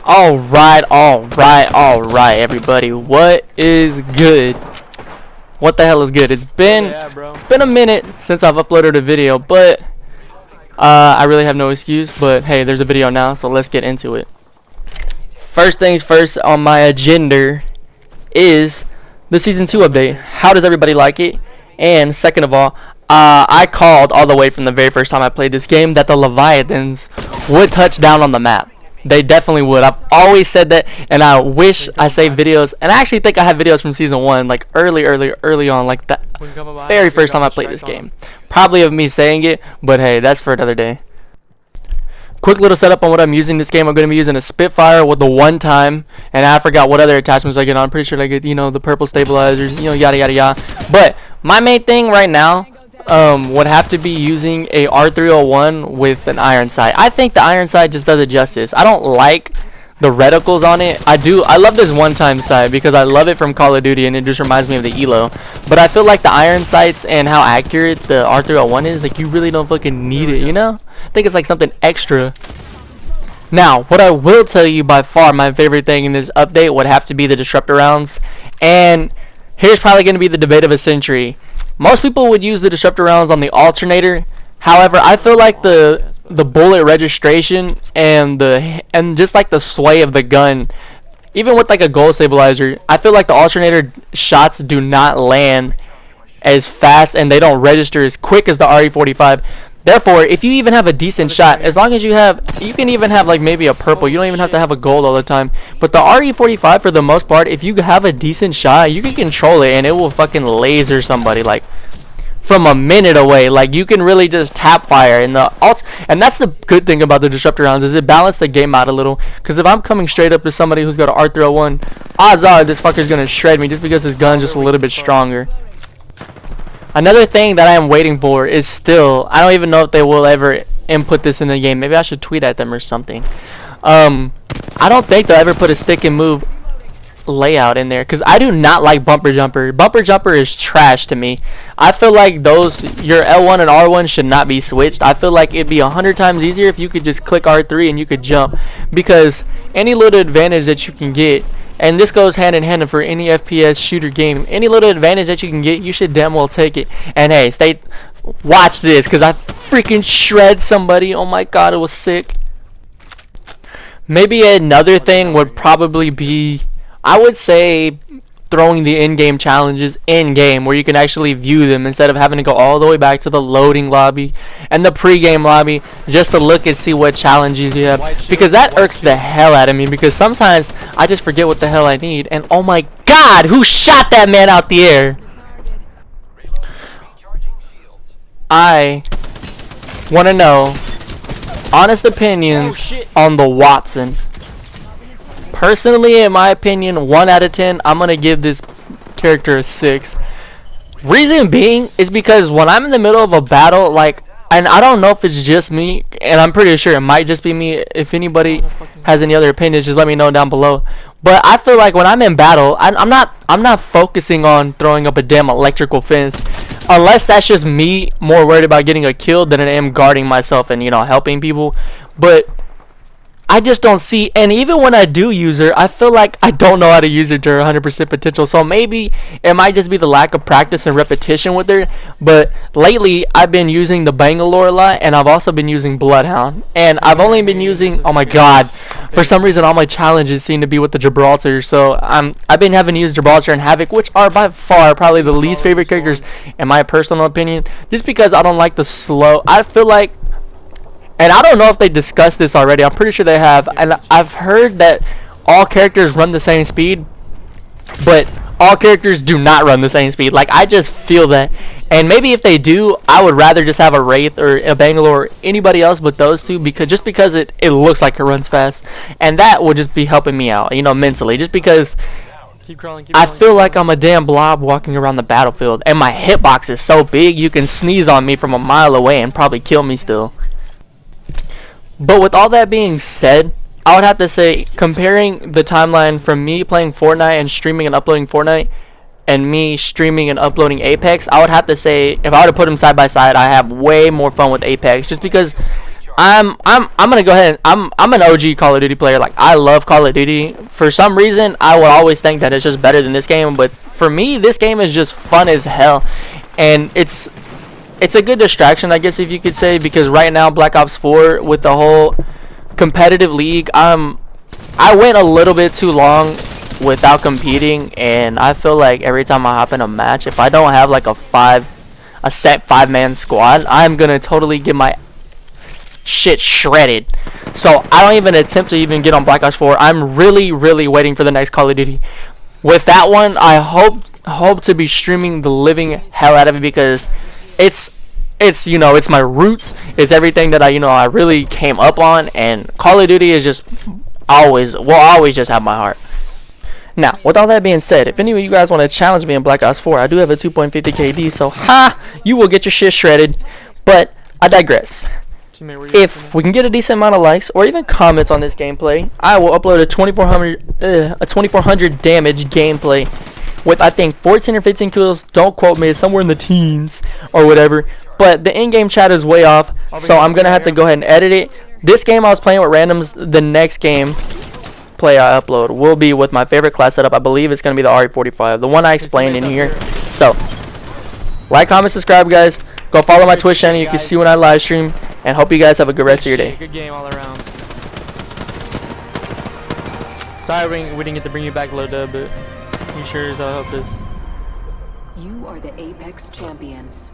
Alright, everybody. What is good? What the hell is good? It's been a minute since I've uploaded a video, but I really have no excuse. But hey, there's a video now, so let's get into it. First things first on my agenda is the Season 2 update. How does everybody like it? And second of all, I called all the way from the very first time I played this game that the Leviathans would touch down on the map. They definitely would. I've always said that, and I wish I saved videos. And I actually think I had videos from Season 1, like early on, like that very first time I played this game. Probably of me saying it, but hey, that's for another day. Quick little setup on what I'm using this game. I'm going to be using a Spitfire with the one time, and I forgot what other attachments I get on. I'm pretty sure I get, the purple stabilizers, yada yada yada. But my main thing right now would have to be using a R301 with an iron sight. I think the iron sight just does it justice. I don't like the reticles on it. I love this one-time sight because I love it from Call of Duty and it just reminds me of the ELO. But I feel like the iron sights and how accurate the R301 is, like, you really don't fucking need it, I think it's like something extra. Now, what I will tell you by far my favorite thing in this update would have to be the disruptor rounds. And here's probably going to be the debate of a century. Most people would use the disruptor rounds on the alternator. However, I feel like the bullet registration and just like the sway of the gun, even with like a gold stabilizer, I feel like the alternator shots do not land as fast and they don't register as quick as the RE45. Therefore, if you even have a decent shot, as long as you can even have like maybe a purple, you don't even have to have a gold all the time. But the RE45, for the most part, if you have a decent shot, you can control it and it will fucking laser somebody like from a minute away. Like, you can really just tap fire. And that's the good thing about the disruptor rounds, is it balances the game out a little. Because if I'm coming straight up to somebody who's got an R301, odds are this fucker's gonna shred me just because his gun's just a little bit stronger. Another thing that I am waiting for is still, I don't even know if they will ever input this in the game. Maybe I should tweet at them or something. I don't think they'll ever put a stick and move layout in there, because I do not like bumper jumper. Bumper jumper is trash to me. I feel like your L1 and R1 should not be switched. I feel like it'd be 100 times easier if you could just click R3 and you could jump, because any little advantage that you can get, and this goes hand in hand for any FPS shooter game, any little advantage that you can get, you should damn well take it. And hey, watch this, because I freaking shred somebody. Oh my god, it was sick. Maybe another thing would probably be, I would say, throwing the in-game challenges in-game, where you can actually view them instead of having to go all the way back to the loading lobby and the pre-game lobby just to look and see what challenges you have, because that irks the hell out of me, because sometimes I just forget what the hell I need. And oh my god, who shot that man out the air? I want to know honest opinions on the Watson. Personally, in my opinion, 1 out of 10, I'm going to give this character a 6. Reason being is because when I'm in the middle of a battle, like, and I don't know if it's just me, and I'm pretty sure it might just be me. If anybody has any other opinions, just let me know down below. But I feel like when I'm in battle, I'm not focusing on throwing up a damn electrical fence, unless that's just me more worried about getting a kill than I am guarding myself and, helping people. But I just don't see, and even when I do use her, I feel like I don't know how to use her to her 100% potential. So maybe it might just be the lack of practice and repetition with her. But lately, I've been using the Bangalore a lot, and I've also been using Bloodhound. And I've only been using, oh my god, for some reason all my challenges seem to be with the Gibraltar. So I've been having to use Gibraltar and Havoc, which are by far probably the least favorite characters in my personal opinion, just because I don't like the slow. I feel like, and I don't know if they discussed this already, I'm pretty sure they have, and I've heard that all characters run the same speed, but all characters do not run the same speed. Like, I just feel that. And maybe if they do, I would rather just have a Wraith or a Bangalore or anybody else but those two, because it looks like it runs fast. And that would just be helping me out, mentally. Just because I feel like I'm a damn blob walking around the battlefield, and my hitbox is so big, you can sneeze on me from a mile away and probably kill me still. But with all that being said, I would have to say, comparing the timeline from me playing Fortnite and streaming and uploading Fortnite and me streaming and uploading Apex, I would have to say, if I were to put them side by side, I have way more fun with Apex, just because I'm gonna go ahead and I'm an OG Call of Duty player. Like, I love Call of Duty. For some reason, I will always think that it's just better than this game, but for me, this game is just fun as hell, and it's a good distraction, I guess, if you could say, because right now Black Ops 4 with the whole competitive league, I went a little bit too long without competing, and I feel like every time I hop in a match, if I don't have like a set 5-man squad, I'm gonna totally get my shit shredded. So I don't even attempt to even get on Black Ops 4. I'm really waiting for the next Call of Duty. With that one, I hope to be streaming the living hell out of it, because it's you know, it's my roots, it's everything that I really came up on, and Call of Duty is just will always just have my heart. Now, with all that being said, if any of you guys want to challenge me in Black Ops 4, I do have a 2.50 KD, so you will get your shit shredded. But I digress. If we can get a decent amount of likes or even comments on this gameplay, I will upload a 2400 damage gameplay with, I think, 14 or 15 kills. Don't quote me, it's somewhere in the teens or whatever. But the in-game chat is way off, so I'm gonna have to go ahead and edit it. This game I was playing with randoms. The next game play I upload will be with my favorite class setup. I believe it's gonna be the RE45, the one I explained in here. So, like, comment, subscribe, guys. Go follow my Twitch channel. You can see when I live stream. And hope you guys have a good rest of your day. Good game all around. Sorry we didn't get to bring you back, Low Dub, but you sure as hell helped us. You are the Apex champions.